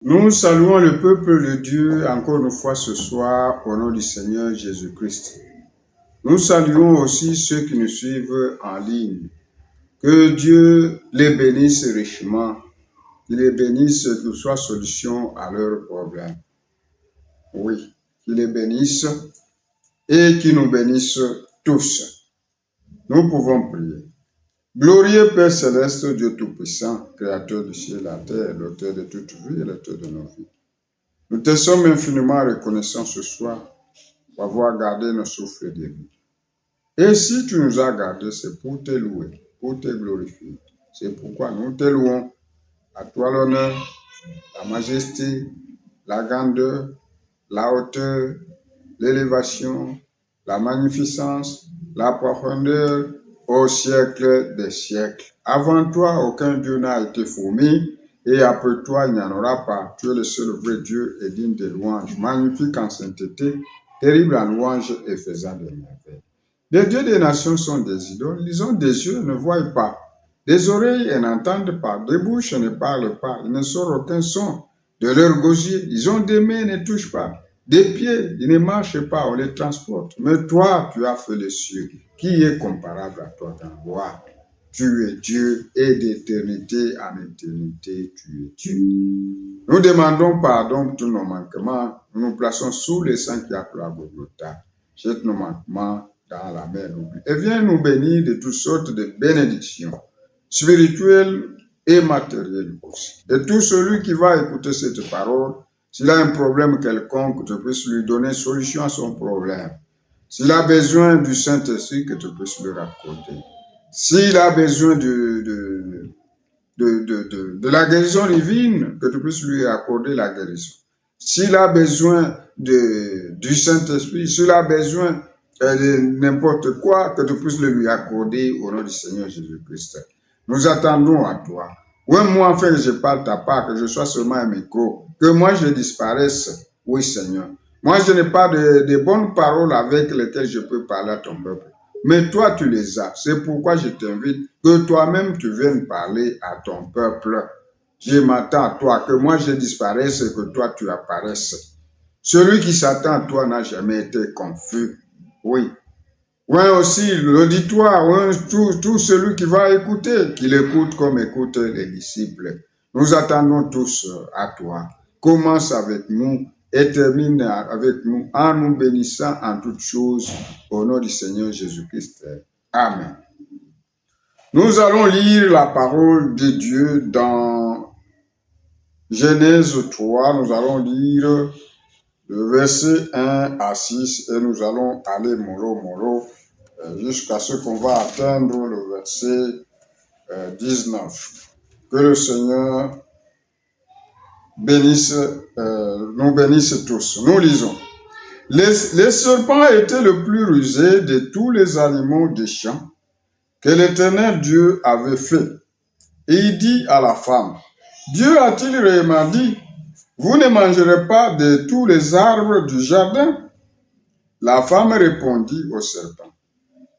Nous saluons le peuple de Dieu encore une fois ce soir au nom du Seigneur Jésus-Christ. Nous saluons aussi ceux qui nous suivent en ligne. Que Dieu les bénisse richement, qu'il les bénisse, qu'il soit solution à leurs problèmes. Oui, qu'il les bénisse et qu'il nous bénisse tous. Nous pouvons prier. Glorieux Père Céleste, Dieu Tout-Puissant, Créateur du ciel et de la terre, l'auteur de toute vie et l'auteur de nos vies. Nous te sommes infiniment reconnaissants ce soir pour avoir gardé nos souffles de vie. Et si tu nous as gardés, c'est pour te louer, pour te glorifier. C'est pourquoi nous te louons. À toi l'honneur, la majesté, la grandeur, la hauteur, l'élévation, la magnificence, la profondeur, au siècle des siècles. Avant toi, aucun Dieu n'a été formé, et après toi, il n'y en aura pas. Tu es le seul vrai Dieu et digne de louange, magnifique en sainteté, terrible en louange et faisant des merveilles. Les dieux des nations sont des idoles, ils ont des yeux, ne voient pas, des oreilles et n'entendent pas, des bouches ne parlent pas, ils ne sortent aucun son de leur gosier, ils ont des mains, ne touchent pas, des pieds, ils ne marchent pas, on les transporte. Mais toi, tu as fait les cieux. Qui est comparable à toi dans la gloire? Tu es Dieu et d'éternité en éternité, tu es Dieu. Nous demandons pardon pour tous nos manquements. Nous nous plaçons sous le sang qui a pris la Golgotha. Jette nos manquements dans la mer d'oubli. Et viens nous bénir de toutes sortes de bénédictions, spirituelles et matérielles aussi. Et tout celui qui va écouter cette parole, s'il a un problème quelconque, que tu puisses lui donner solution à son problème. S'il a besoin du Saint-Esprit, que tu puisses lui raccorder. S'il a besoin de la guérison divine, que tu puisses lui accorder la guérison. S'il a besoin du Saint-Esprit, s'il a besoin de n'importe quoi, que tu puisses le lui accorder au nom du Seigneur Jésus-Christ. Nous attendons à toi. Oui, moi, enfin, que je parle ta part, que je sois seulement un micro, que moi, je disparaisse. Oui, Seigneur. Moi, je n'ai pas de bonnes paroles avec lesquelles je peux parler à ton peuple. Mais toi, tu les as. C'est pourquoi je t'invite que toi-même, tu viennes parler à ton peuple. Je m'attends à toi, que moi, je disparaisse et que toi, tu apparaisses. Celui qui s'attend à toi n'a jamais été confus. Oui. Oui, aussi, l'auditoire, oui, tout celui qui va écouter, qu'il écoute comme écoutent les disciples. Nous attendons tous à toi. Commence avec nous et termine avec nous en nous bénissant en toutes choses au nom du Seigneur Jésus-Christ. Amen. Nous allons lire la parole de Dieu dans Genèse 3. Nous allons lire le verset 1 à 6 et nous allons aller mollo jusqu'à ce qu'on va atteindre le verset 19. Que le Seigneur nous bénisse tous. Nous lisons. Les serpents étaient le plus rusé de tous les animaux des champs que l'Éternel Dieu avait fait. Et il dit à la femme, Dieu a-t-il réellement dit, vous ne mangerez pas de tous les arbres du jardin? La femme répondit au serpent,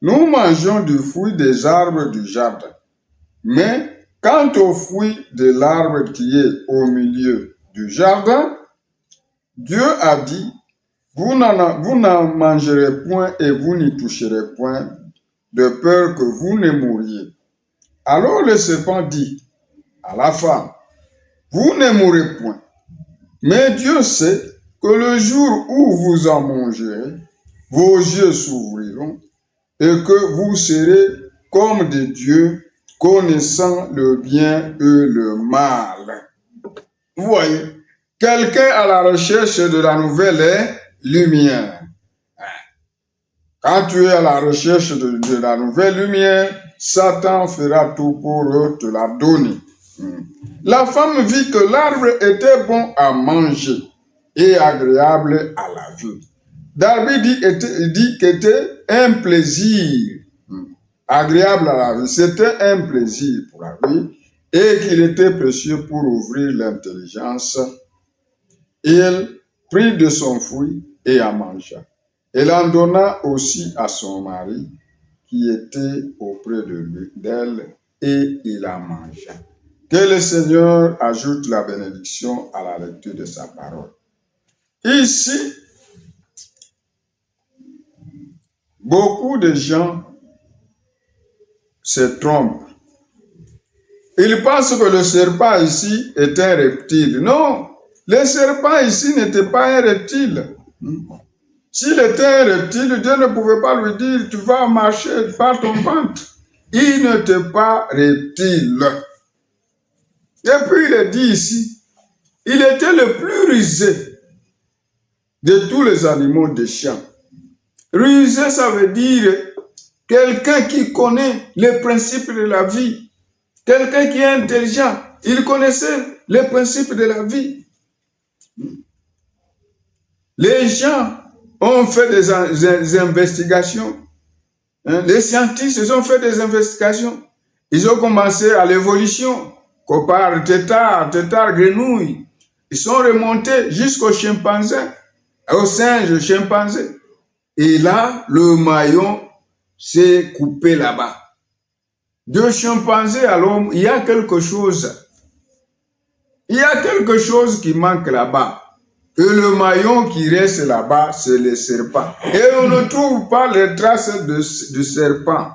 nous mangeons du fruit des arbres du jardin. Mais quant au fruit de l'arbre qui est au milieu du jardin, Dieu a dit, vous n'en mangerez point et vous n'y toucherez point, de peur que vous ne mouriez. Alors le serpent dit à la femme, vous ne mourrez point. Mais Dieu sait que le jour où vous en mangerez, vos yeux s'ouvriront et que vous serez comme des dieux, connaissant le bien et le mal. Vous voyez, quelqu'un à la recherche de la nouvelle lumière. Quand tu es à la recherche de la nouvelle lumière, Satan fera tout pour te la donner. La femme vit que l'arbre était bon à manger et agréable à la vue. David dit qu'il était un plaisir agréable à la vue. C'était un plaisir pour la vie et qu'il était précieux pour ouvrir l'intelligence. Il prit de son fruit et en mangea. Elle en donna aussi à son mari qui était auprès d'elle et il en mangea. Que le Seigneur ajoute la bénédiction à la lecture de sa parole. Ici, beaucoup de gens se trompent. Ils pensent que le serpent ici est un reptile. Non, le serpent ici n'était pas un reptile. S'il était un reptile, Dieu ne pouvait pas lui dire, tu vas marcher par ton ventre. Il n'était pas reptile. Et puis il est dit ici, il était le plus rusé de tous les animaux des champs. Rusé, ça veut dire quelqu'un qui connaît les principes de la vie. Quelqu'un qui est intelligent. Il connaissait les principes de la vie. Les gens ont fait des investigations. Les scientifiques ont fait des investigations. Ils ont commencé à l'évolution. Copard, tétard, grenouille. Ils sont remontés jusqu'au chimpanzé, au singe, chimpanzé. Et là, le maillon s'est coupé là-bas. De chimpanzé à l'homme, il y a quelque chose. Il y a quelque chose qui manque là-bas. Et le maillon qui reste là-bas, c'est le serpent. Et on ne trouve pas les traces de serpent.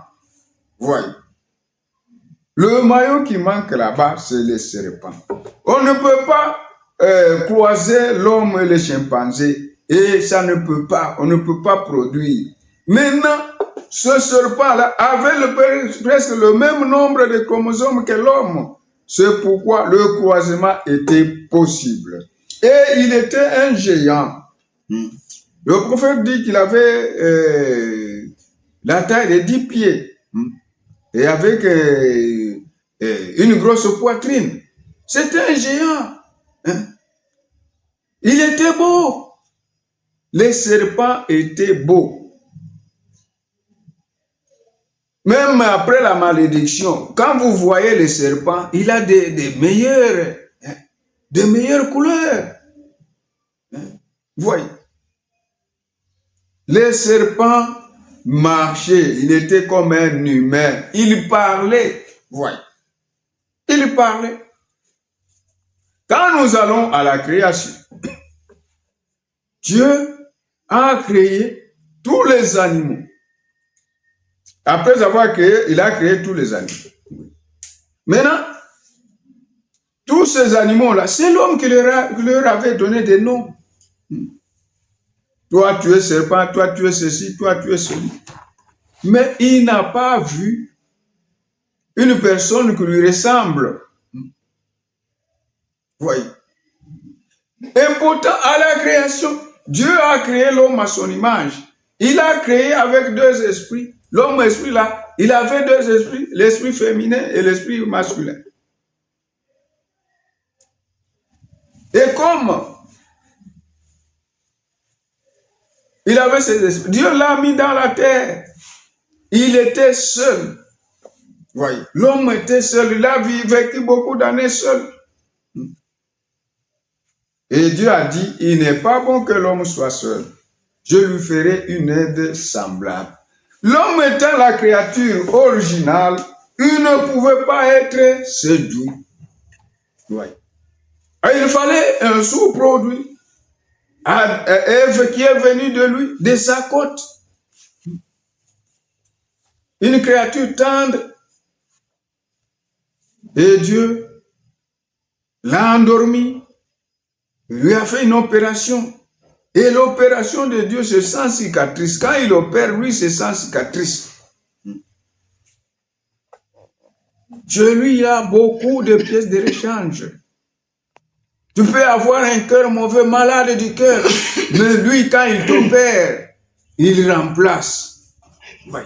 Voyez. Le maillon qui manque là-bas, c'est le serpent. On ne peut pas croiser l'homme et le chimpanzé. Et ça ne peut pas, on ne peut pas produire. Maintenant, ce serpent-là avait presque le même nombre de chromosomes que l'homme. C'est pourquoi le croisement était possible. Et il était un géant. Le prophète dit qu'il avait la taille de 10 pieds. Et avec une grosse poitrine. C'était un géant. Il était beau. Les serpents étaient beaux. Même après la malédiction, quand vous voyez les serpents, il a des meilleures couleurs. Voyez. Les serpents marchaient, il était comme un humain. Il parlait. Voyez. Il parlait. Quand nous allons à la création, Dieu a créé tous les animaux. Après avoir créé, il a créé tous les animaux. Maintenant, tous ces animaux-là, c'est l'homme qui leur avait donné des noms. Toi, tu es serpent, toi, tu es ceci, toi, tu es celui. Mais il n'a pas vu une personne qui lui ressemble. Voyez. Et pourtant, à la création, Dieu a créé l'homme à son image. Il a créé avec deux esprits. L'homme esprit là, il avait deux esprits, l'esprit féminin et l'esprit masculin. Et comme il avait ces esprits, Dieu l'a mis dans la terre. Il était seul. Voyez, l'homme était seul. Il a vécu beaucoup d'années seul. Et Dieu a dit, il n'est pas bon que l'homme soit seul. Je lui ferai une aide semblable. L'homme étant la créature originale, il ne pouvait pas être séduit. Oui. Et il fallait un sous-produit. Ève qui est venue de lui, de sa côte. Une créature tendre. Et Dieu l'a endormi. Il lui a fait une opération. Et l'opération de Dieu, c'est sans cicatrice. Quand il opère, lui, c'est sans cicatrice. Dieu, lui, il a beaucoup de pièces de rechange. Tu peux avoir un cœur mauvais, malade du cœur. Mais lui, quand il t'opère, il remplace. Oui.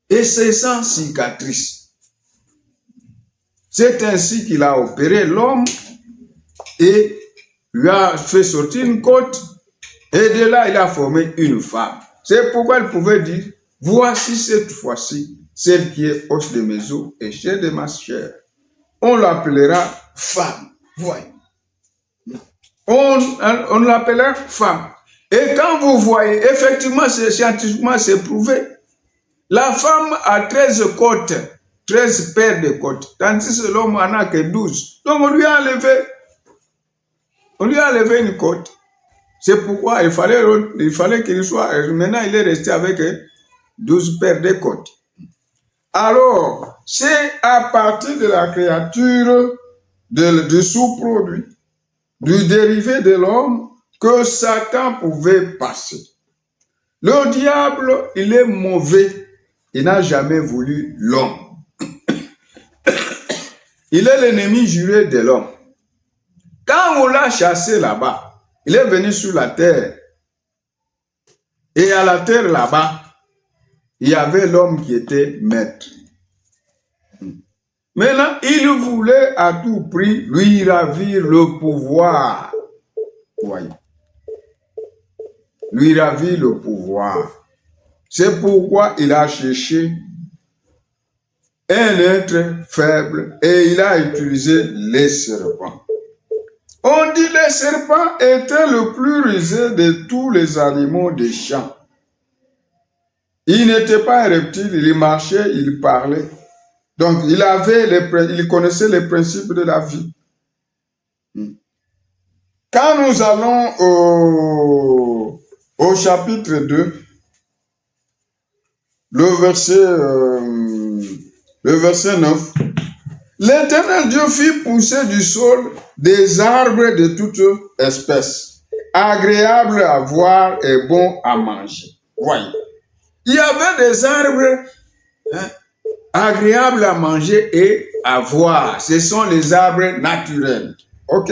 Et c'est sans cicatrice. C'est ainsi qu'il a opéré l'homme et lui a fait sortir une côte. Et de là, il a formé une femme. C'est pourquoi il pouvait dire, voici cette fois-ci, celle qui est os de mes os et chair de ma chair. On l'appellera femme. Voyez. On l'appellera femme. Et quand vous voyez, effectivement, c'est scientifiquement, c'est prouvé. La femme a 13 côtes. 13 paires de côtes, tandis que l'homme en a que 12. Donc on lui a enlevé une côte. C'est pourquoi il fallait qu'il soit, maintenant il est resté avec 12 paires de côtes. Alors, c'est à partir de la créature, du sous-produit, du dérivé de l'homme, que Satan pouvait passer. Le diable, il est mauvais. Il n'a jamais voulu l'homme. Il est l'ennemi juré de l'homme. Quand on l'a chassé là-bas, il est venu sur la terre. Et à la terre là-bas, il y avait l'homme qui était maître. Maintenant, il voulait à tout prix lui ravir le pouvoir. Voyez. Lui ravir le pouvoir. C'est pourquoi il a cherché un être faible et il a utilisé les serpents. On dit que les serpents étaient le plus rusé de tous les animaux des champs. Il n'était pas un reptile, il marchait, il parlait. Donc, il connaissait les principes de la vie. Quand nous allons au chapitre 2, le verset 9, l'Éternel Dieu fit pousser du sol des arbres de toute espèce, agréables à voir et bons à manger. Voyez. Il y avait des arbres agréables à manger et à voir. Ce sont les arbres naturels. OK?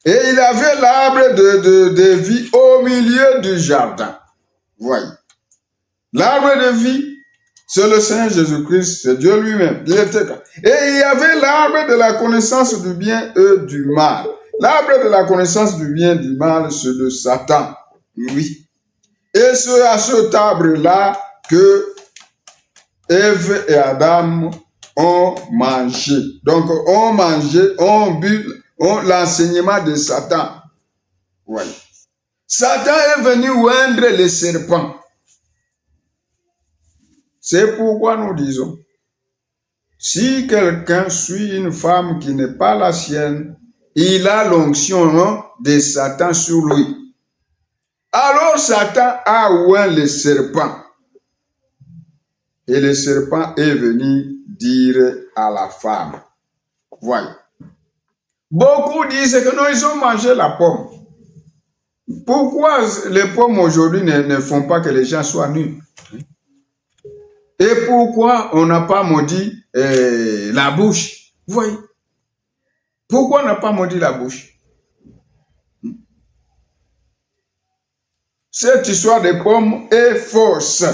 Et il avait l'arbre de vie au milieu du jardin. Voyez. L'arbre de vie, c'est le Seigneur Jésus-Christ, c'est Dieu lui-même. Et il y avait l'arbre de la connaissance du bien et du mal. L'arbre de la connaissance du bien et du mal, c'est de Satan. Oui. Et c'est à cet arbre-là que Ève et Adam ont mangé. Donc, ont mangé, ont bu l'enseignement de Satan. Oui. Satan est venu oindre les serpents. C'est pourquoi nous disons, si quelqu'un suit une femme qui n'est pas la sienne, il a l'onction de Satan sur lui. Alors Satan a oint le serpent. Et le serpent est venu dire à la femme. Voyez. Beaucoup disent que non, ils ont mangé la pomme. Pourquoi les pommes aujourd'hui ne font pas que les gens soient nus? Et pourquoi on n'a pas maudit la bouche? Voyez. Pourquoi on n'a pas maudit la bouche? Cette histoire des pommes est fausse.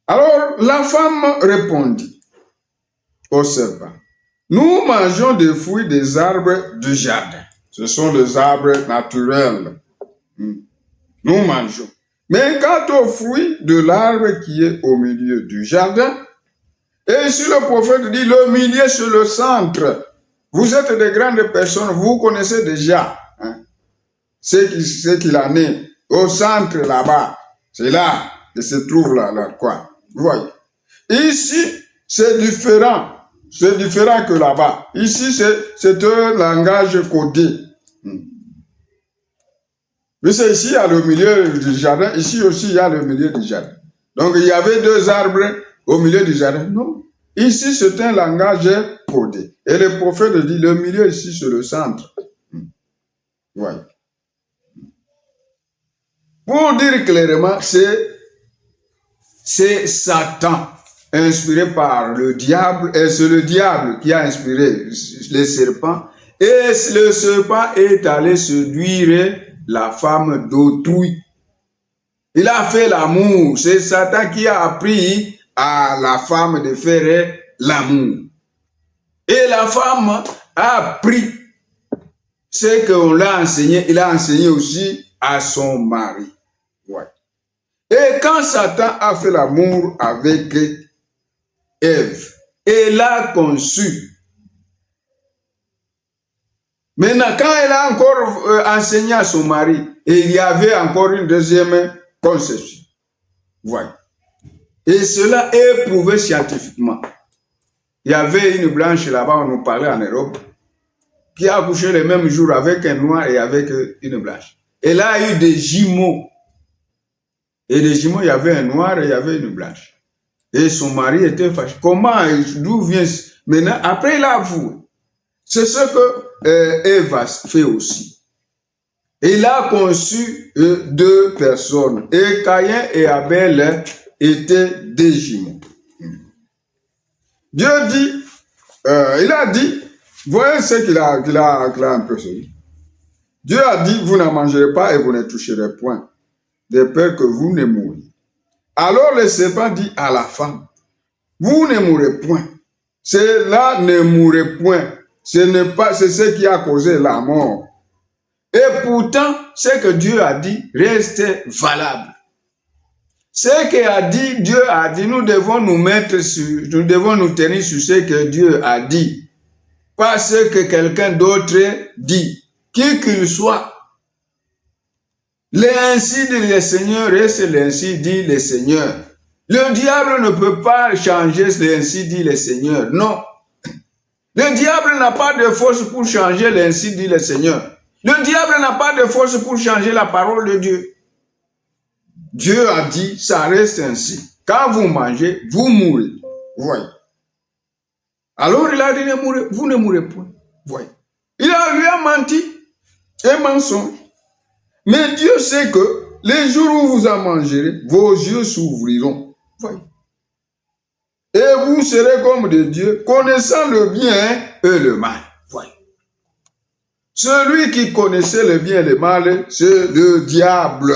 Alors, la femme répondit au serpent, nous mangeons des fruits des arbres du jardin. Ce sont des arbres naturels. Nous mangeons. Mais quant aux fruits de l'arbre qui est au milieu du jardin, et ici le prophète dit, le milieu c'est le centre. Vous êtes des grandes personnes, vous connaissez déjà ce qu'il en est. Au centre là-bas, c'est là que se trouve là quoi. Vous voyez. Ici, c'est différent. C'est différent que là-bas. Ici, c'est un langage codé. Mais c'est ici, il y a le milieu du jardin. Ici aussi, il y a le milieu du jardin. Donc, il y avait deux arbres au milieu du jardin. Non. Ici, c'est un langage codé. Et le prophète dit, le milieu ici, c'est le centre. Voyez. Pour dire clairement, c'est Satan, inspiré par le diable, et c'est le diable qui a inspiré les serpents, et le serpent est allé séduire la femme d'autrui. Il a fait l'amour, c'est Satan qui a appris à la femme de faire l'amour. Et la femme a appris ce qu'on l'a enseigné, il a enseigné aussi à son mari. Ouais. Et quand Satan a fait l'amour avec Ève, elle a conçu. Maintenant, quand elle a encore enseigné à son mari, il y avait encore une deuxième conception. Voilà. Et cela est prouvé scientifiquement. Il y avait une blanche là-bas, on nous parlait en Europe, qui a accouché le même jour avec un noir et avec une blanche. Elle a eu des jumeaux. Et les jumeaux, il y avait un noir et il y avait une blanche. Et son mari était fâché. Comment, d'où vient... Maintenant, après il a avoué. C'est ce que Eva fait aussi. Il a conçu 2 personnes. Et Caïn et Abel étaient des jumeaux. Dieu dit, il a dit, voyez ce qu'il a un peu dit. Dieu a dit, vous n'en mangerez pas et vous ne toucherez point, de peur que vous ne mouriez. Alors le serpent dit à la femme, vous ne mourrez point. Cela ne mourrez point. C'est ce qui a causé la mort. Et pourtant, ce que Dieu a dit reste valable. Ce qu'a dit, Dieu a dit, nous devons nous tenir sur ce que Dieu a dit. Pas ce que quelqu'un d'autre dit. Qui qu'il soit. L'ainsi dit le Seigneur reste l'ainsi dit le Seigneur. Le diable ne peut pas changer l'ainsi dit le Seigneur. Non. Le diable n'a pas de force pour changer l'ainsi dit le Seigneur. Le diable n'a pas de force pour changer la parole de Dieu. Dieu a dit, ça reste ainsi. Quand vous mangez, vous mourrez. Voyez. Alors il a dit, vous ne mourrez point. Voyez. Lui a menti. Un mensonge. Mais Dieu sait que les jours où vous en mangerez, vos yeux s'ouvriront. Voyez. Et vous serez comme des dieux, connaissant le bien et le mal. Voyez. Celui qui connaissait le bien et le mal, c'est le diable.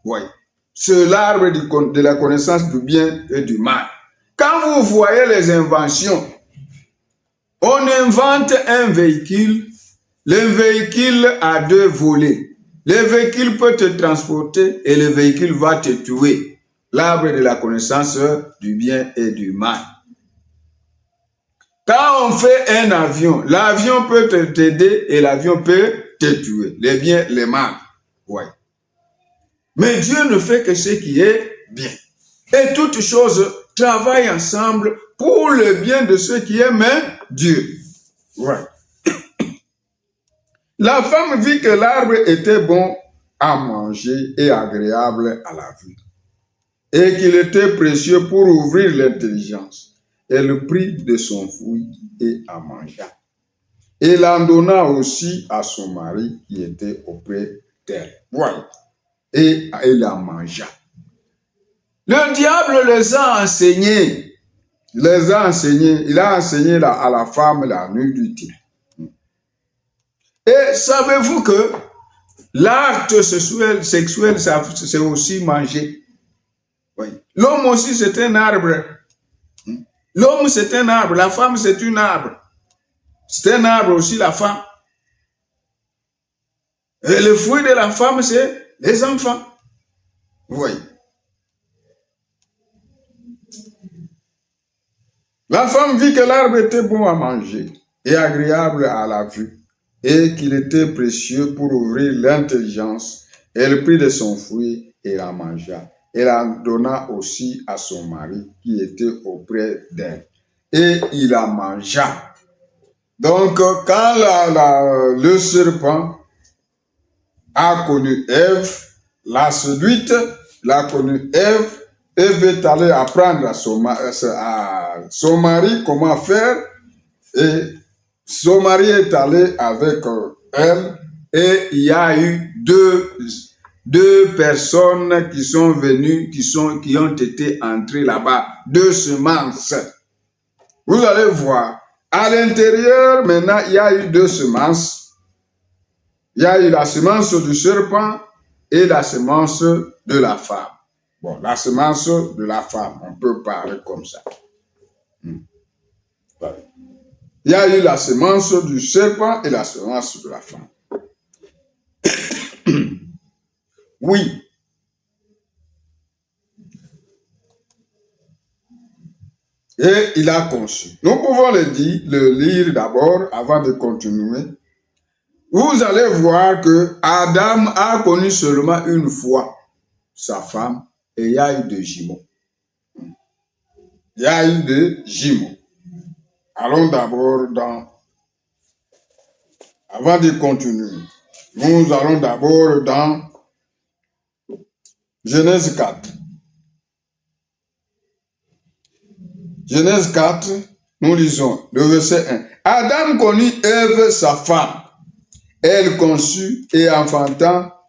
Voyez. C'est l'arbre de la connaissance du bien et du mal. Quand vous voyez les inventions, on invente un véhicule. Le véhicule a 2 volets. Le véhicule peut te transporter et le véhicule va te tuer. L'arbre de la connaissance du bien et du mal. Quand on fait un avion, l'avion peut t'aider et l'avion peut te tuer. Le bien, le mal. Ouais. Mais Dieu ne fait que ce qui est bien. Et toutes choses travaillent ensemble pour le bien de ceux qui aiment Dieu. Ouais. La femme vit que l'arbre était bon à manger et agréable à la vue, et qu'il était précieux pour ouvrir l'intelligence. Elle prit de son fruit et en mangea. Elle en donna aussi à son mari qui était auprès d'elle. Voilà. Et elle en mangea. Le diable les a enseignés. Il a enseigné à la femme la nudité. Et savez-vous que l'acte sexuel, c'est aussi manger. Oui. L'homme aussi, c'est un arbre. L'homme, c'est un arbre. La femme, c'est un arbre. C'est un arbre aussi, la femme. Et le fruit de la femme, c'est les enfants. Oui. La femme vit que l'arbre était bon à manger et agréable à la vue, et qu'il était précieux pour ouvrir l'intelligence. Elle prit de son fruit et la mangea. Elle en donna aussi à son mari qui était auprès d'elle. Et il la mangea. Donc, quand le serpent a connu Ève, l'a séduite, l'a connu Ève est allée apprendre à son mari comment faire, et son mari est allé avec elle, et il y a eu deux personnes qui sont venues, qui ont été entrées là-bas, 2 semences. Vous allez voir, à l'intérieur, maintenant, il y a eu 2 semences. Il y a eu la semence du serpent et la semence de la femme. Bon, la semence de la femme, on peut parler comme ça. Il y a eu la semence du serpent et la semence de la femme. Oui. Et il a conçu. Nous pouvons le lire d'abord avant de continuer. Vous allez voir que Adam a connu seulement une fois sa femme et il y a eu 2 jumeaux. il y a eu des jumeaux. Allons d'abord avant de continuer, nous allons d'abord dans Genèse 4. Genèse 4, nous lisons le verset 1. Adam connut Ève, sa femme. Elle conçut et enfanta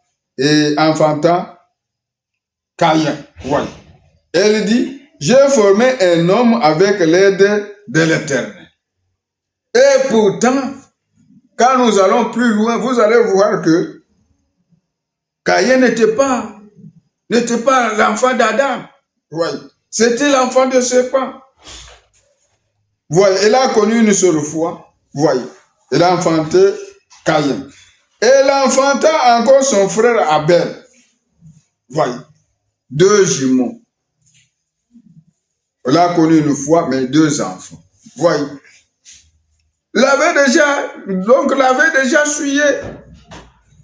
Caïn. Voilà. Elle dit, j'ai formé un homme avec l'aide de l'Éternel. Et pourtant, quand nous allons plus loin, vous allez voir que Caïn n'était pas l'enfant d'Adam. Voilà. C'était l'enfant de serpent. Voilà. Elle a connu une seule fois. Voilà. Elle a enfanté Caïn. Elle enfanta encore son frère Abel. Voilà. 2 jumeaux. Elle a connu une fois, mais 2 enfants. Voyez. L'avait déjà souillé.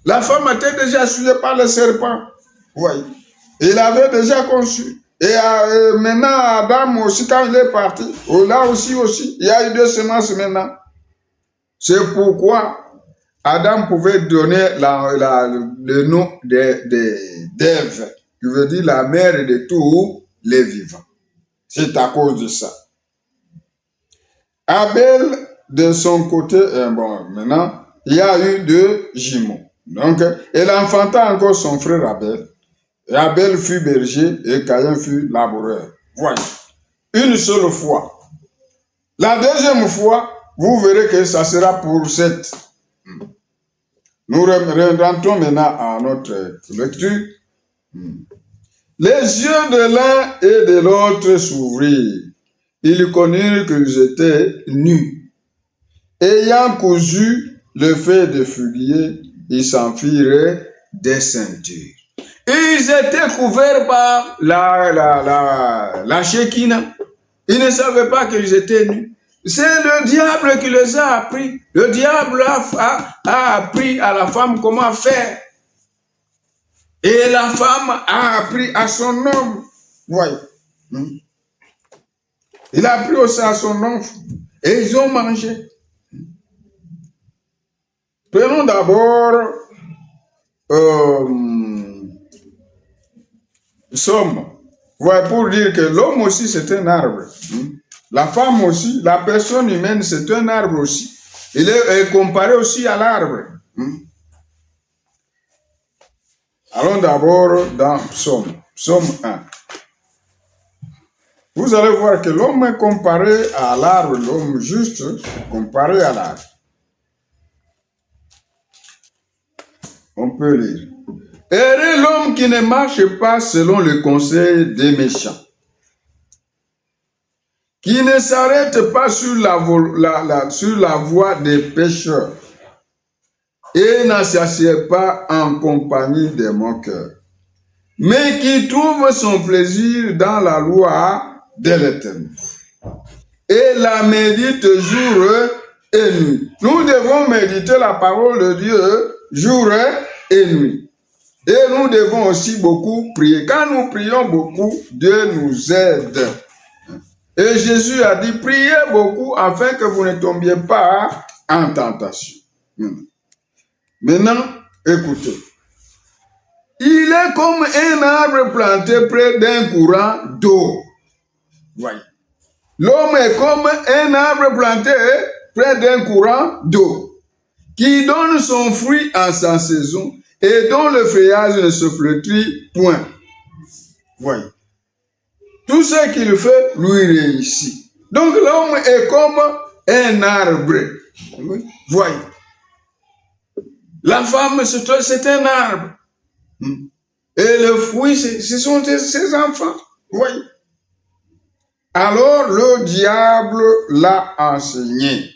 La femme était déjà souillée par le serpent. Voyez. Il avait déjà conçu. Et maintenant, Adam aussi, quand il est parti, là aussi, il y a eu 2 semences maintenant. C'est pourquoi Adam pouvait donner le nom d'Ève, qui veut dire la mère de tous les vivants. C'est à cause de ça. Abel, de son côté, maintenant, il y a eu 2 jumeaux. Donc, elle enfanta encore son frère Abel. Et Abel fut berger et Caïn fut laboureur. Voilà. Une seule fois. La deuxième fois, vous verrez que ça sera pour 7. Nous rentrons maintenant à notre lecture. Les yeux de l'un et de l'autre s'ouvrirent. Ils connurent qu'ils étaient nus. Ayant cousu le feu de figuier, ils s'enfirent des ceintures. Ils étaient couverts par la Shekinah. Ils ne savaient pas qu'ils étaient nus. C'est le diable qui les a appris. Le diable a appris à la femme comment faire. Et la femme a appris à son homme. Voyez. Il a appris aussi à son homme. Et ils ont mangé. Prenons d'abord Somme. Voilà, pour dire que l'homme aussi c'est un arbre. La femme aussi, la personne humaine c'est un arbre aussi. Il est comparé aussi à l'arbre. Allons d'abord dans Psaume 1. Vous allez voir que l'homme est comparé à l'arbre, l'homme juste comparé à l'arbre. On peut lire. Heureux l'homme qui ne marche pas selon le conseil des méchants, qui ne s'arrête pas sur la voie des pécheurs, et ne s'assied pas en compagnie des moqueurs, mais qui trouve son plaisir dans la loi de l'Éternel, et la médite jour et nuit. Nous devons méditer la parole de Dieu jour et nuit. Et nous devons aussi beaucoup prier. Quand nous prions beaucoup, Dieu nous aide. Et Jésus a dit, priez beaucoup afin que vous ne tombiez pas en tentation. Maintenant, écoutez. Il est comme un arbre planté près d'un courant d'eau. Voyez. L'homme est comme un arbre planté près d'un courant d'eau, qui donne son fruit en sa saison et dont le feuillage ne se flétrit point. Voyez. Tout ce qu'il fait lui réussit. Donc l'homme est comme un arbre. Voyez. La femme, c'est un arbre. Et le fruit, ce sont ses enfants. Voyez. Alors le diable l'a enseigné.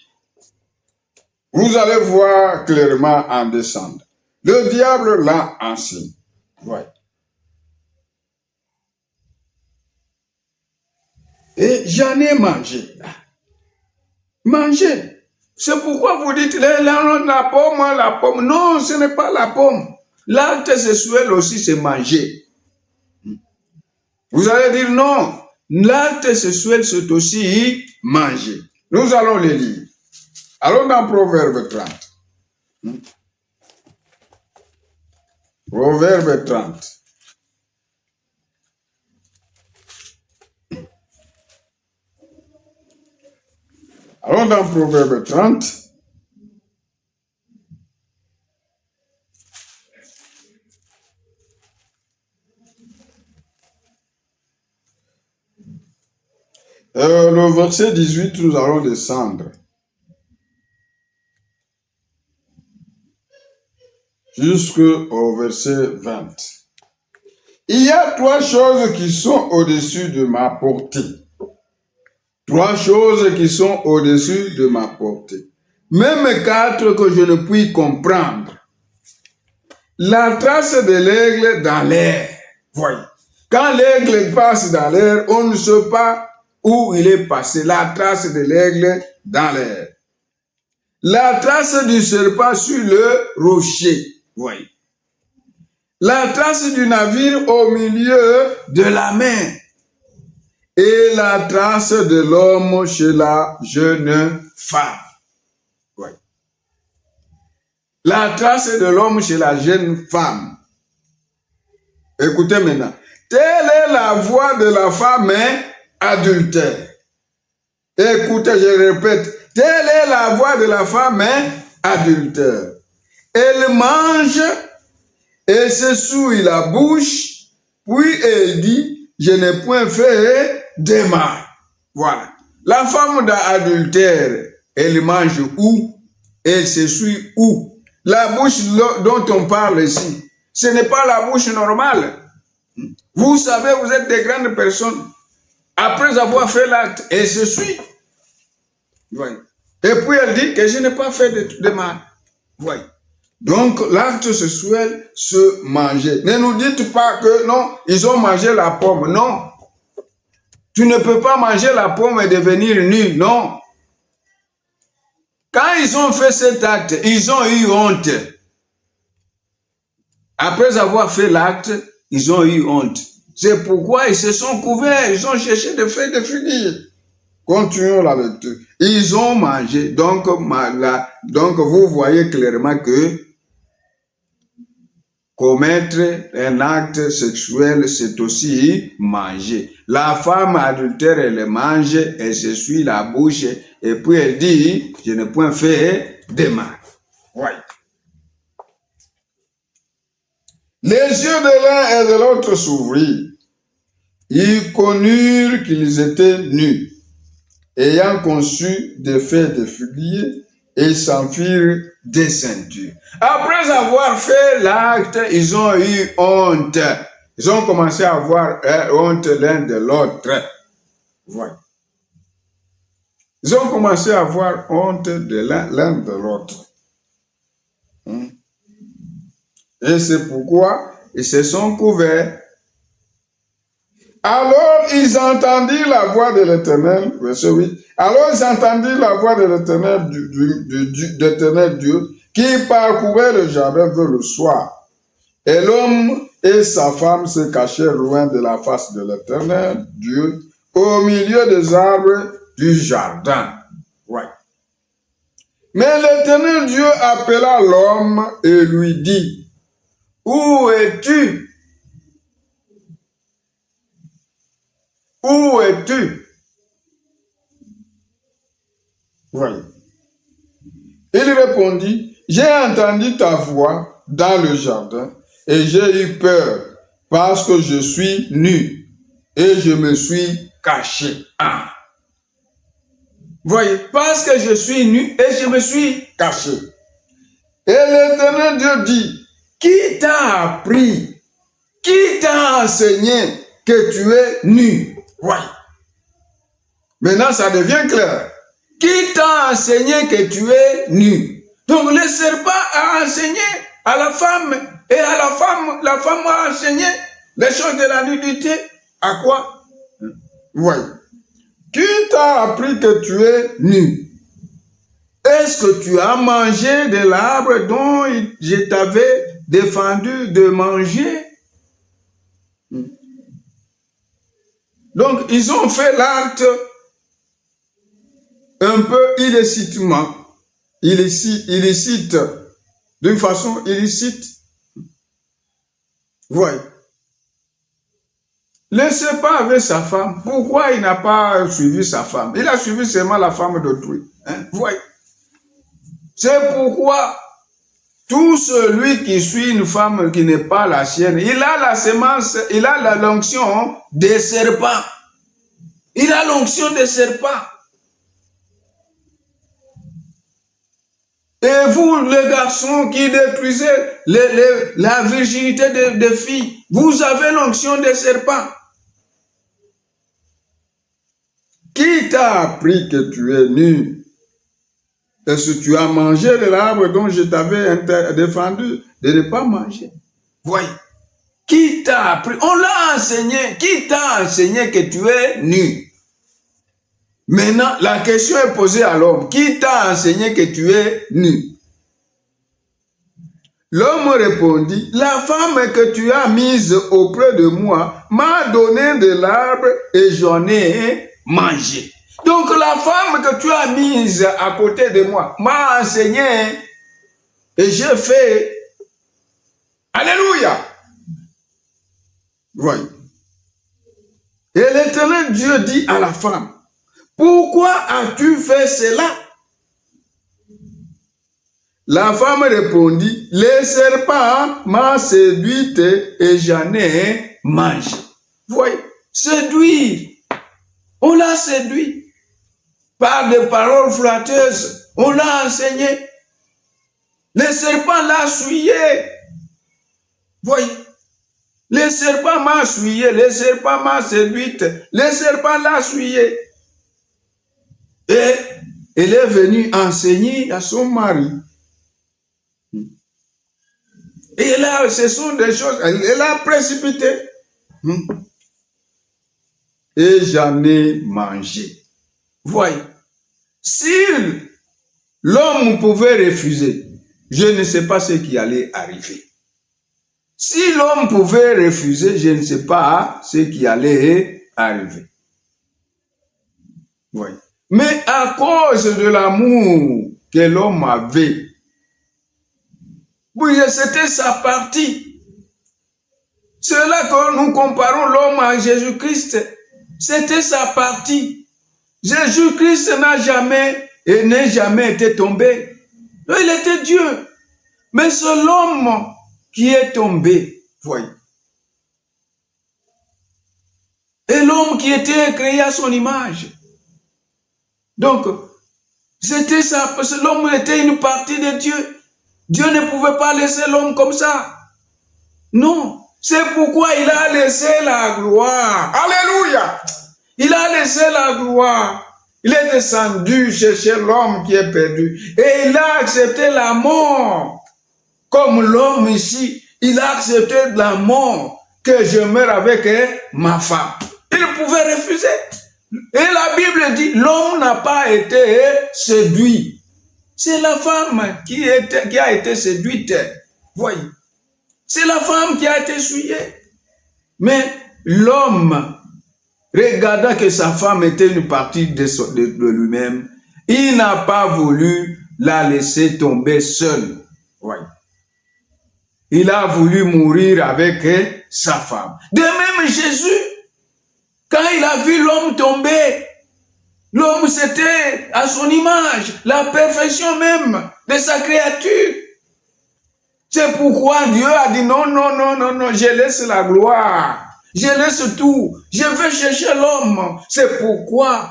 Vous allez voir clairement en descendant. Le diable l'a enseigné. Voyez. Et j'en ai mangé. Manger. C'est pourquoi vous dites la pomme. Non, ce n'est pas la pomme. L'acte sexuel aussi, c'est manger. Vous allez dire non. L'acte sexuel, c'est aussi manger. Nous allons les lire. Allons dans Proverbe 30. Proverbe 30. Allons dans Proverbe 30. Le verset 18, nous allons descendre jusqu'au verset 20. Il y a 3 choses qui sont au-dessus de ma portée. 3 choses qui sont au-dessus de ma portée. Même 4 que je ne puis comprendre. La trace de l'aigle dans l'air. Voyez. Quand l'aigle passe dans l'air, on ne sait pas où il est passé. La trace de l'aigle dans l'air. La trace du serpent sur le rocher. Voyez. La trace du navire au milieu de la mer. Et la trace de l'homme chez la jeune femme. Oui. La trace de l'homme chez la jeune femme. Écoutez maintenant. Telle est la voix de la femme adultère. Écoutez, je répète. Telle est la voix de la femme adultère. Elle mange et se souille la bouche, puis elle dit, je n'ai point fait de mal. Voilà. La femme adultère, elle mange où? Elle se souille où? La bouche dont on parle ici, ce n'est pas la bouche normale. Vous savez, vous êtes des grandes personnes. Après avoir fait l'acte, elle se suit. Oui. Et puis elle dit que je n'ai pas fait de mal. Oui. Donc l'acte sexuel, se manger. Ne nous dites pas que non, ils ont mangé la pomme. Non. Tu ne peux pas manger la pomme et devenir nu. Non. Quand ils ont fait cet acte, ils ont eu honte. Après avoir fait l'acte, ils ont eu honte. C'est pourquoi ils se sont couverts. Ils ont cherché des feuilles de figuier. Continuons la lecture. Ils ont mangé. Donc vous voyez clairement que commettre un acte sexuel, c'est aussi manger. La femme adultère, elle mange, elle se suit la bouche, et puis elle dit, je n'ai point fait de mal. Oui. Les yeux de l'un et de l'autre s'ouvrirent. Ils connurent qu'ils étaient nus. Ayant conçu des feuilles de figuier, et s'enfuirent des ceintures. Après avoir fait l'acte, ils ont eu honte. Ils ont commencé à avoir honte l'un de l'autre. Voilà. Ils ont commencé à avoir honte de l'un de l'autre. Et c'est pourquoi ils se sont couverts. Alors ils entendirent la voix de l'Éternel, verset 8. Alors ils entendirent la voix de l'Éternel Dieu qui parcourait le jardin vers le soir. Et l'homme et sa femme se cachèrent loin de la face de l'Éternel Dieu, au milieu des arbres du jardin. Ouais. Mais l'Éternel Dieu appela l'homme et lui dit, où es-tu? Où es-tu? Voilà. Il répondit, j'ai entendu ta voix dans le jardin et j'ai eu peur parce que je suis nu et je me suis caché. Ah. Voyez, parce que je suis nu et je me suis caché. Et l'Éternel Dieu dit, qui t'a appris, qui t'a enseigné que tu es nu? Voyez. Maintenant, ça devient clair. Qui t'a enseigné que tu es nu? Donc le serpent a enseigné à la femme et à la femme a enseigné les choses de la nudité. À quoi? Voyez. Qui t'a appris que tu es nu? Est-ce que tu as mangé de l'arbre dont je t'avais défendu de manger? Donc, ils ont fait l'acte un peu illicitement, illicite, d'une façon illicite. Voyez. Laissez pas avec sa femme. Pourquoi il n'a pas suivi sa femme? Il a suivi seulement la femme d'autrui. Hein? Voyez. C'est pourquoi tout celui qui suit une femme qui n'est pas la sienne, il a la sémence, il a l'onction des serpents. Il a l'onction des serpents. Et vous, les garçons qui détruisez la virginité des filles, vous avez l'onction des serpents. Qui t'a appris que tu es nu? Est-ce que tu as mangé de l'arbre dont je t'avais défendu de ne pas manger? Voyez. Qui t'a appris? On l'a enseigné. Qui t'a enseigné que tu es nu? Maintenant, la question est posée à l'homme. Qui t'a enseigné que tu es nu? L'homme répondit, la femme que tu as mise auprès de moi m'a donné de l'arbre et j'en ai mangé. Donc la femme que tu as mise à côté de moi m'a enseigné et j'ai fait. Alléluia. Voyez. Et l'Éternel Dieu dit à la femme, pourquoi as-tu fait cela? La femme répondit, le serpent m'a séduite et j'en ai mangé. Voyez, séduire. On l'a séduit. Par des paroles flatteuses, on l'a enseigné. Le serpent l'a souillé. Voyez, le serpent m'a souillé, le serpent m'a séduite, le serpent l'a souillé. Et elle est venue enseigner à son mari. Et là, ce sont des choses, elle a précipité. Et j'en ai mangé. Voyez, si l'homme pouvait refuser, je ne sais pas ce qui allait arriver. Si l'homme pouvait refuser, je ne sais pas ce qui allait arriver. Voyez. Mais à cause de l'amour que l'homme avait, oui, c'était sa partie. C'est là que nous comparons l'homme à Jésus-Christ. C'était sa partie. Jésus-Christ n'a jamais et n'est jamais été tombé. Il était Dieu. Mais c'est l'homme qui est tombé. Voyez. Et l'homme qui était créé à son image. Donc, c'était ça. Parce que l'homme était une partie de Dieu. Dieu ne pouvait pas laisser l'homme comme ça. Non. C'est pourquoi il a laissé la gloire. Alléluia. Il a laissé la gloire. Il est descendu chercher l'homme qui est perdu. Et il a accepté la mort. Comme l'homme ici, il a accepté la mort. Que je meure avec ma femme. Il pouvait refuser. Et la Bible dit, l'homme n'a pas été séduit. C'est la femme qui a été séduite. Voyez. C'est la femme qui a été souillée. Mais l'homme, regardant que sa femme était une partie de lui-même, il n'a pas voulu la laisser tomber seule. Voyez. Il a voulu mourir avec sa femme. De même Jésus, quand il a vu l'homme tomber, l'homme c'était à son image, la perfection même de sa créature. C'est pourquoi Dieu a dit non, je laisse la gloire, je laisse tout, je vais chercher l'homme. C'est pourquoi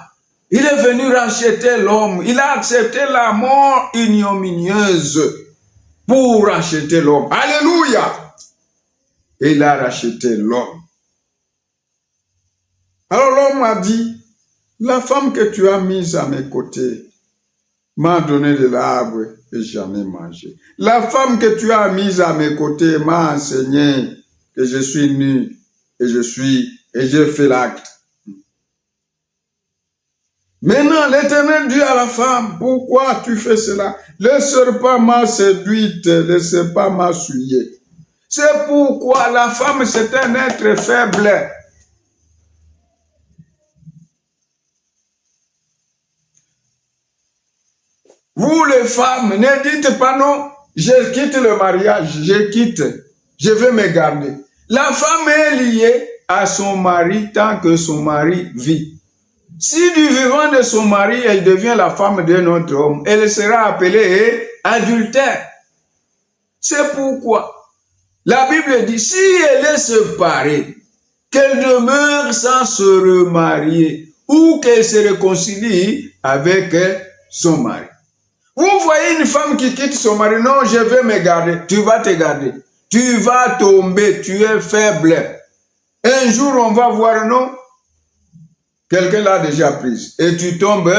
il est venu racheter l'homme, il a accepté la mort ignominieuse pour racheter l'homme. Alléluia! Et il a racheté l'homme. Alors l'homme a dit, la femme que tu as mise à mes côtés m'a donné de l'arbre et j'en ai mangé. La femme que tu as mise à mes côtés m'a enseigné que je suis nu et j'ai fait l'acte. Maintenant, l'Éternel dit à la femme, pourquoi tu fais cela? Le serpent m'a séduite, le serpent m'a souillé. C'est pourquoi la femme, c'est un être faible. Vous les femmes, ne dites pas non, je quitte le mariage, je vais me garder. La femme est liée à son mari tant que son mari vit. Si du vivant de son mari, elle devient la femme d'un autre homme, elle sera appelée adultère. C'est pourquoi la Bible dit, si elle est séparée, qu'elle demeure sans se remarier ou qu'elle se réconcilie avec son mari. Vous voyez une femme qui quitte son mari, non, je vais me garder, tu vas te garder. Tu vas tomber, tu es faible. Un jour, on va voir, non, quelqu'un l'a déjà prise et tu tombes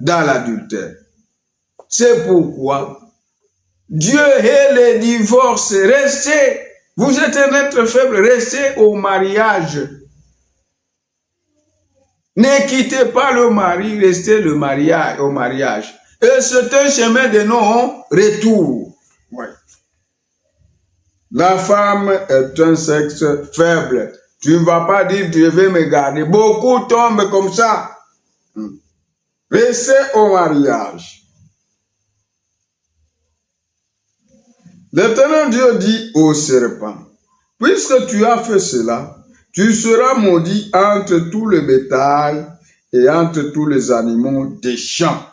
dans l'adultère. C'est pourquoi Dieu hait les divorces. Restez, vous êtes un être faible, restez au mariage. Ne quittez pas le mari, restez au mariage. Et c'est un chemin de non-retour. Ouais. La femme est un sexe faible. Tu ne vas pas dire, je vais me garder. Beaucoup tombent comme ça. Restez au mariage. L'Éternel Dieu dit au serpent, puisque tu as fait cela, tu seras maudit entre tout le bétail et entre tous les animaux des champs.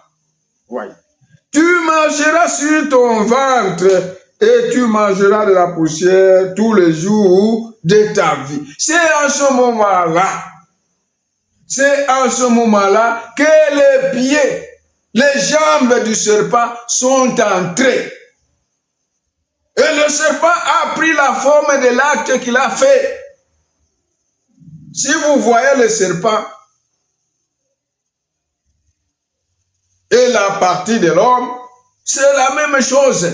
Ouais. Tu marcheras sur ton ventre et tu mangeras de la poussière tous les jours de ta vie. C'est en ce moment-là que les pieds, les jambes du serpent sont entrés. Et le serpent a pris la forme de l'acte qu'il a fait. Si vous voyez le serpent et la partie de l'homme, c'est la même chose.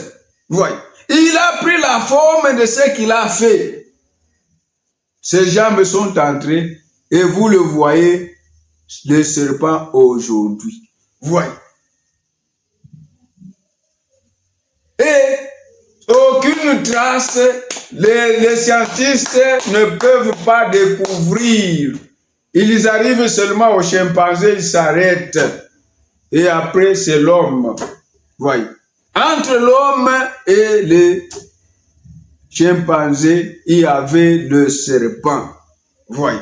Voyez. Il a pris la forme de ce qu'il a fait. Ses jambes sont entrées et vous le voyez, le serpent aujourd'hui. Voyez. Et aucune trace, les scientifiques ne peuvent pas découvrir. Ils arrivent seulement au chimpanzé, ils s'arrêtent. Et après, c'est l'homme. Voyez. Entre l'homme et le chimpanzé, il y avait le serpent. Voyez.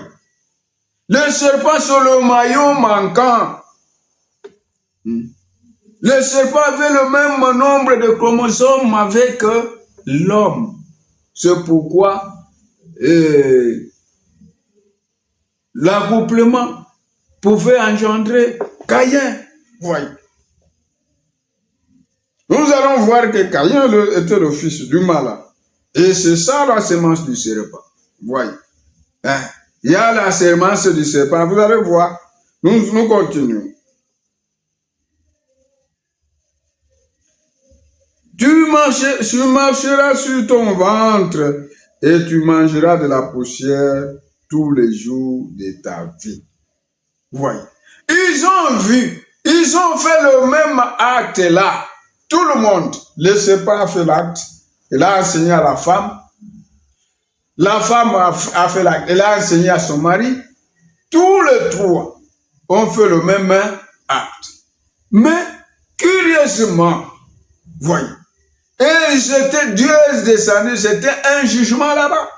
Le serpent sur le maillon manquant. Le serpent avait le même nombre de chromosomes avec l'homme. C'est pourquoi l'accouplement pouvait engendrer Caïn. Voyez. Nous allons voir que Caïn était le fils du malin. Et c'est ça la sémence du serpent. Voyez. Hein? Il y a la sémence du serpent. Vous allez voir. Nous continuons. Tu marcheras sur ton ventre et tu mangeras de la poussière tous les jours de ta vie. Voyez. Ils ont vu, ils ont fait le même acte là. Tout le monde, le serpent a fait l'acte. Il a enseigné à la femme. La femme a fait l'acte. Elle a enseigné à son mari. Tous les trois ont fait le même acte. Mais, curieusement, voyez, et Dieu est descendu, c'était un jugement là-bas.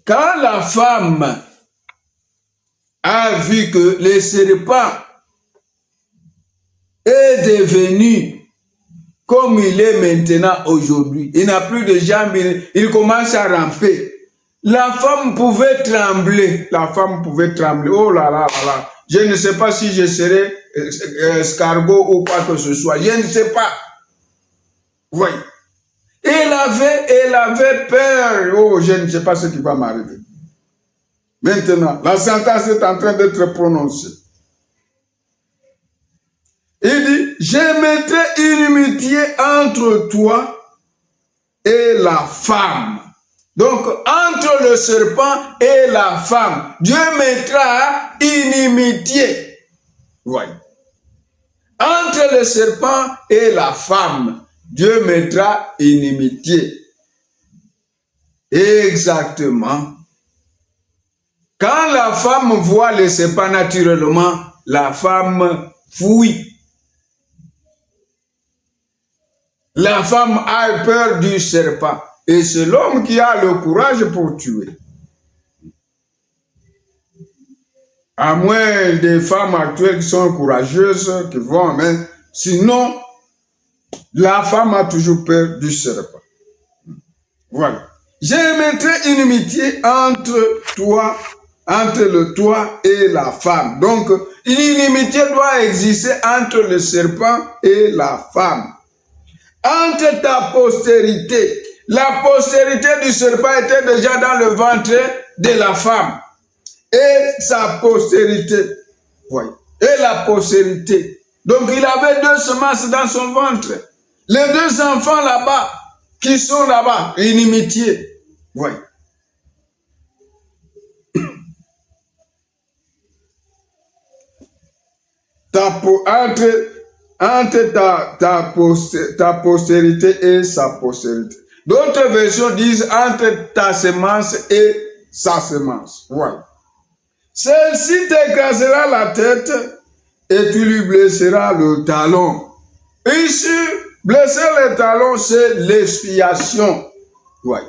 Quand la femme a vu que le serpent est devenu comme il est maintenant aujourd'hui, il n'a plus de jambes, il commence à ramper. La femme pouvait trembler. Oh là là là là. Je ne sais pas si je serai escargot ou quoi que ce soit. Je ne sais pas. Oui. Elle avait peur. Oh, je ne sais pas ce qui va m'arriver. Maintenant, la sentence est en train d'être prononcée. Il dit, je mettrai inimitié entre toi et la femme. Donc, entre le serpent et la femme, Dieu mettra inimitié. Voyez. Entre le serpent et la femme, Dieu mettra inimitié. Exactement Quand la femme voit le serpent naturellement, la femme fuit. La femme a peur du serpent. Et c'est l'homme qui a le courage pour tuer. À moins des femmes actuelles qui sont courageuses, qui vont, mais sinon, la femme a toujours peur du serpent. Voilà. Je mettrai une amitié entre le toi et la femme. Donc, une inimitié doit exister entre le serpent et la femme. Entre ta postérité. La postérité du serpent était déjà dans le ventre de la femme. Et sa postérité. Voyez. Et la postérité. Donc, il avait 2 semences dans son ventre. Les 2 enfants là-bas, qui sont là-bas, inimitié. Oui. Entre ta postérité et sa postérité. D'autres versions disent entre ta semence et sa semence. Oui. Celle-ci t'écrasera la tête et tu lui blesseras le talon. Ici, blesser le talon, c'est l'expiation. Oui.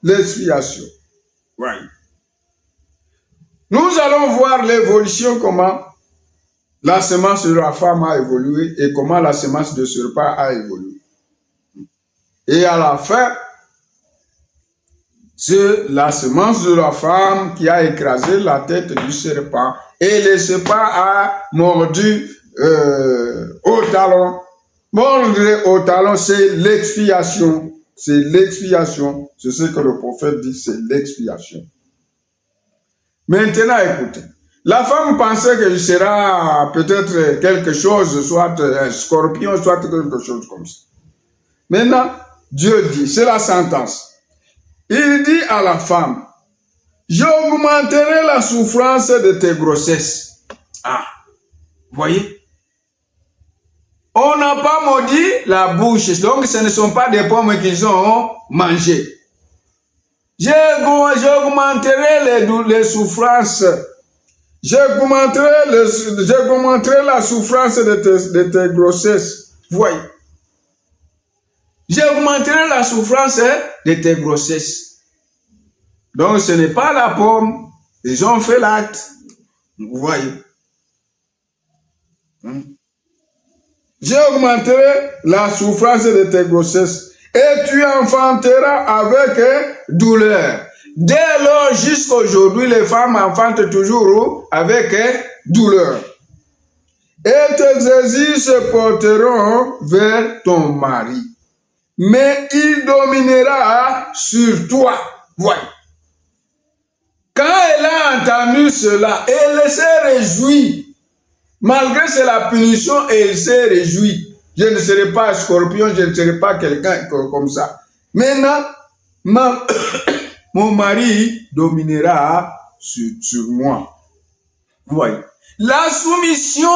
L'expiation. Oui. Nous allons voir l'évolution, comment la semence de la femme a évolué et comment la semence de serpent a évolué. Et à la fin, c'est la semence de la femme qui a écrasé la tête du serpent et le serpent a mordu au talon. Mordre au talon, c'est l'expiation. C'est l'expiation. C'est ce que le prophète dit, c'est l'expiation. Maintenant, écoutez. La femme pensait que ce sera peut-être quelque chose, soit un scorpion, soit quelque chose comme ça. Maintenant, Dieu dit, c'est la sentence. Il dit à la femme, j'augmenterai la souffrance de tes grossesses. Ah, voyez? On n'a pas maudit la bouche, donc ce ne sont pas des pommes qu'ils ont mangées. J'augmenterai les souffrances. J'augmenterai la souffrance de tes grossesses. Voyez. J'augmenterai la souffrance de tes grossesses. Donc ce n'est pas la pomme. Ils ont fait l'acte. Vous voyez. J'augmenterai la souffrance de tes grossesses et tu enfanteras avec douleur. Dès lors jusqu'à aujourd'hui, les femmes enfantent toujours avec douleur. Et tes désirs se porteront vers ton mari. Mais il dominera sur toi. Voyez. Quand elle a entendu cela, elle s'est réjouie. Malgré c'est la punition, elle s'est réjouie. Je ne serai pas un scorpion, je ne serai pas quelqu'un comme ça. Maintenant, mon mari dominera sur moi. Voyez. La soumission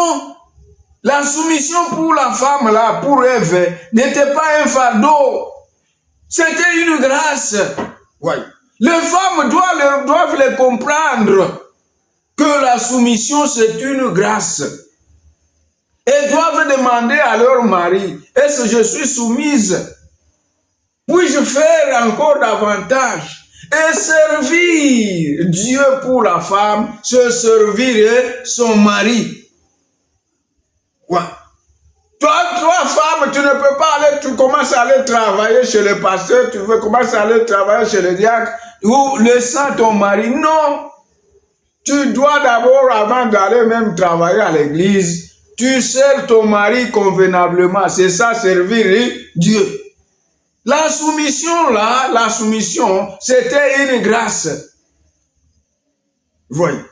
pour la femme là, pour Ève, n'était pas un fardeau. C'était une grâce. Voyez. Les femmes doivent le comprendre. Que la soumission, c'est une grâce. Elles doivent demander à leur mari, est-ce que je suis soumise? Puis-je faire encore davantage? Et servir Dieu pour la femme, c'est servir son mari. Ouais. Toi, femme, tu ne peux pas aller, tu commences à aller travailler chez le pasteur, tu veux commencer à aller travailler chez le diacre, ou laissant ton mari. Non. Tu dois d'abord, avant d'aller même travailler à l'église, tu sers ton mari convenablement. C'est ça, servir Dieu. La soumission, c'était une grâce. Voyez.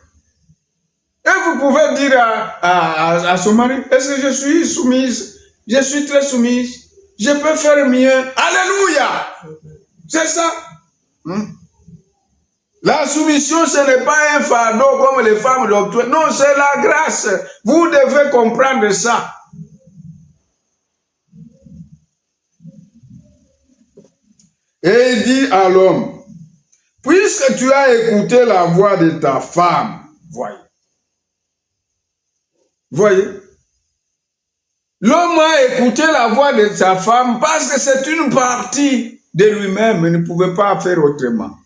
Et vous pouvez dire à son mari, est-ce que je suis soumise? Je suis très soumise. Je peux faire mieux. Alléluia! C'est ça. La soumission, ce n'est pas un fardeau comme les femmes doctrines. Non, c'est la grâce. Vous devez comprendre ça. Et il dit à l'homme, Puisque tu as écouté la voix de ta femme, voyez, l'homme a écouté la voix de sa femme parce que c'est une partie de lui-même, il ne pouvait pas faire autrement.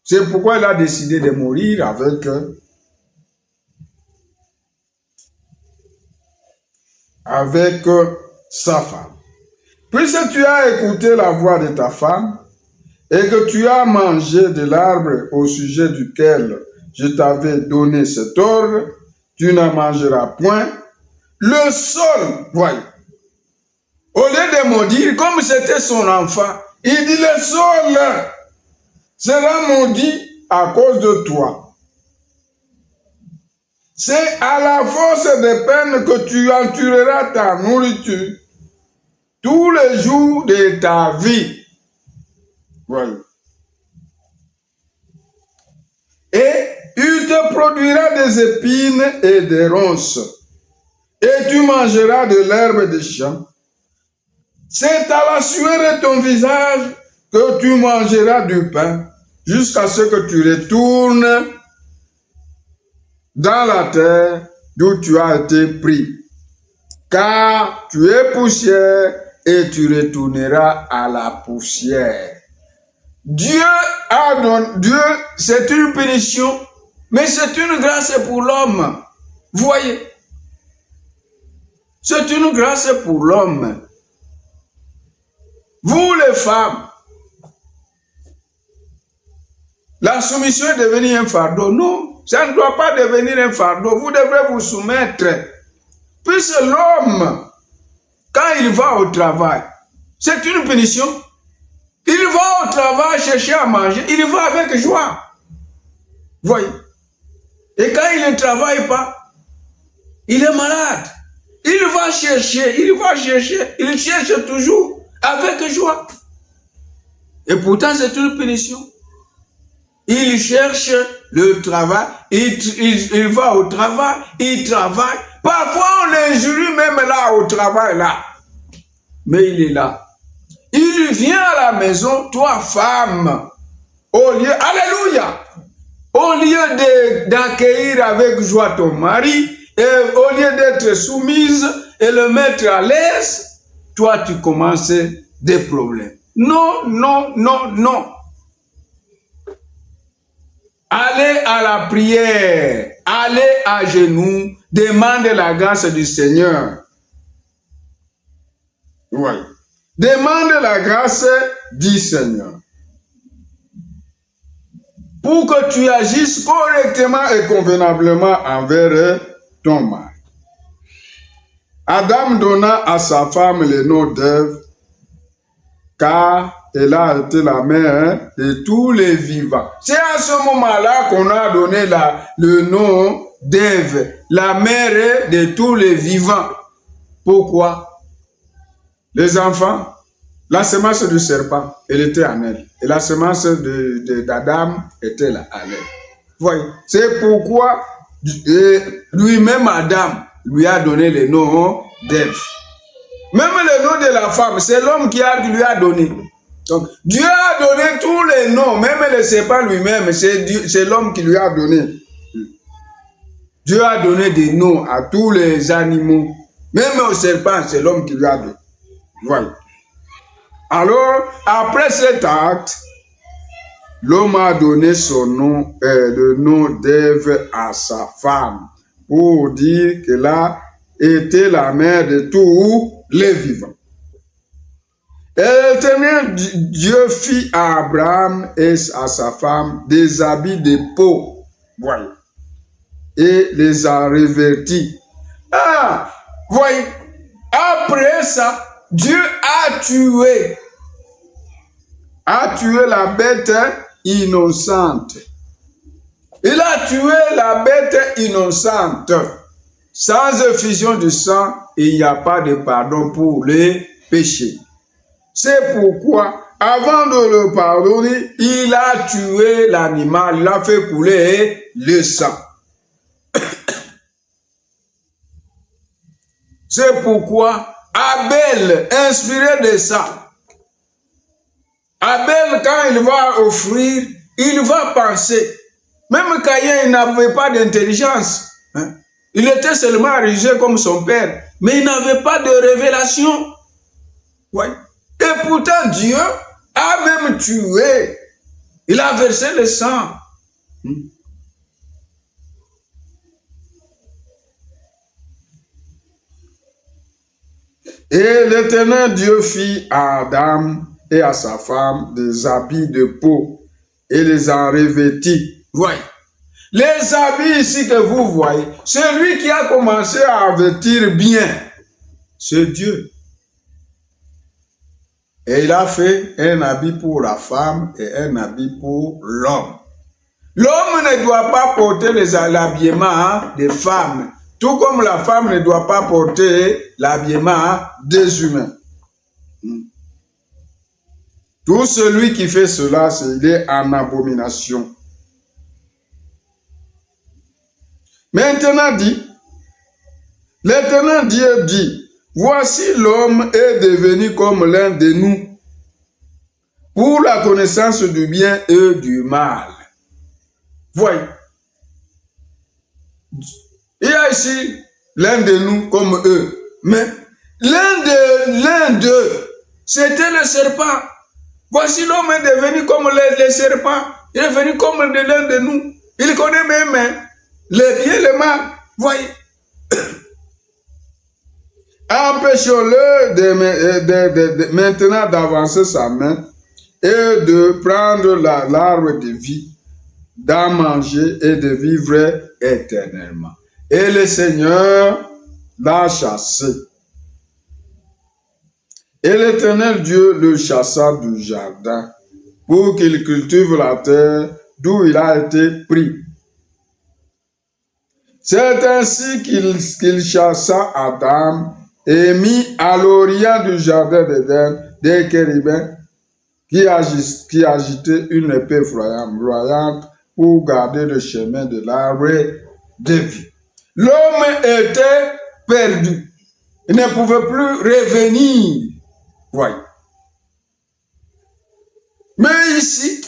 C'est pourquoi il a décidé de mourir avec sa femme. Puisque tu as écouté la voix de ta femme et que tu as mangé de l'arbre au sujet duquel je t'avais donné cet ordre, tu n'en mangeras point. Le sol, voyez, au lieu de maudire, comme c'était son enfant, il dit le sol sera maudit à cause de toi. C'est à la force de peine que tu entureras ta nourriture tous les jours de ta vie. Voyez. Et il te produira des épines et des ronces. Et tu mangeras de l'herbe des champs. C'est à la sueur de ton visage que tu mangeras du pain, jusqu'à ce que tu retournes dans la terre d'où tu as été pris. Car tu es poussière et tu retourneras à la poussière. Dieu, c'est une punition, mais c'est une grâce pour l'homme. Voyez, c'est une grâce pour l'homme. Vous les femmes, la soumission est devenue un fardeau. Non, ça ne doit pas devenir un fardeau. Vous devrez vous soumettre. Puisque l'homme, quand il va au travail, c'est une punition. Il va au travail chercher à manger, il va avec joie. Voyez. Et quand il ne travaille pas, il est malade. Il va chercher, il cherche toujours avec joie. Et pourtant, c'est une punition. Il cherche le travail, il va au travail, il travaille. Parfois, on l'injurie même là, au travail, là. Mais il est là. Il vient à la maison, toi, femme, au lieu, alléluia, au lieu d'accueillir avec joie ton mari, et au lieu d'être soumise et le mettre à l'aise, toi, tu commences des problèmes. Non, non, non, non. Allez à la prière, allez à genoux, demandez la grâce du Seigneur. Oui. Demande la grâce du Seigneur pour que tu agisses correctement et convenablement envers ton mari. Adam donna à sa femme le nom d'Ève, car elle a été la mère de tous les vivants. C'est à ce moment-là qu'on a donné le nom d'Ève, la mère de tous les vivants. Pourquoi? Les enfants, la semence du serpent, elle était en elle. Et la semence d'Adam était là, en elle. Voyez, c'est pourquoi lui-même Adam lui a donné le nom d'Ève. Même le nom de la femme, c'est l'homme qui lui a donné. Donc, Dieu a donné tous les noms, même le serpent lui-même, c'est l'homme qui lui a donné. Dieu a donné des noms à tous les animaux. Même au serpent, c'est l'homme qui lui a donné. Voilà. Alors, après cet acte, l'homme a donné son nom, le nom d'Ève à sa femme, pour dire qu'elle a été la mère de tous les vivants. Et l'Éternel Dieu fit à Abraham et à sa femme des habits de peau, voilà, et les a revêtis. Ah, voyez, après ça, Dieu a tué la bête innocente. Il a tué la bête innocente. Sans effusion de sang, il n'y a pas de pardon pour les péchés. C'est pourquoi, avant de le pardonner, il a tué l'animal, il a fait couler le sang. C'est pourquoi Abel, inspiré de ça, Abel, quand il va offrir, il va penser. Même Caïn, il n'avait pas d'intelligence. Hein? Il était seulement religieux comme son père, mais il n'avait pas de révélation. Ouais. Et pourtant, Dieu a même tué. Il a versé le sang. Et l'Éternel Dieu fit à Adam et à sa femme des habits de peau et les en revêtit. Voyez. Les habits ici que vous voyez, celui qui a commencé à vêtir bien, c'est Dieu. Et il a fait un habit pour la femme et un habit pour l'homme. L'homme ne doit pas porter l'habillement des femmes, tout comme la femme ne doit pas porter l'habillement des humains. Tout celui qui fait cela, il est en abomination. Maintenant dit, l'Éternel Dieu dit, voici l'homme est devenu comme l'un de nous, pour la connaissance du bien et du mal. Voyez, il y a ici l'un de nous comme eux, mais l'un d'eux, c'était le serpent. Voici l'homme est devenu comme les serpents, il est devenu comme l'un de nous. Il connaît même le bien et le mal. Voyez. Empêchons-le maintenant d'avancer sa main et de prendre l'arbre de vie, d'en manger et de vivre éternellement. Et le Seigneur l'a chassé. Et l'Éternel Dieu le chassa du jardin pour qu'il cultive la terre d'où il a été pris. C'est ainsi qu'il chassa Adam et mit à l'orient du jardin d'Éden des chérubins qui agitaient une épée broyante pour garder le chemin de l'arbre de vie. L'homme était perdu. Il ne pouvait plus revenir. Voyez. Mais ici,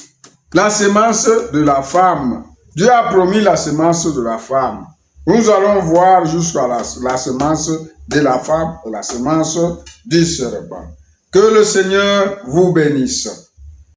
la semence de la femme, Dieu a promis la semence de la femme. Nous allons voir jusqu'à la semence de la femme et la semence du serpent. Que le Seigneur vous bénisse.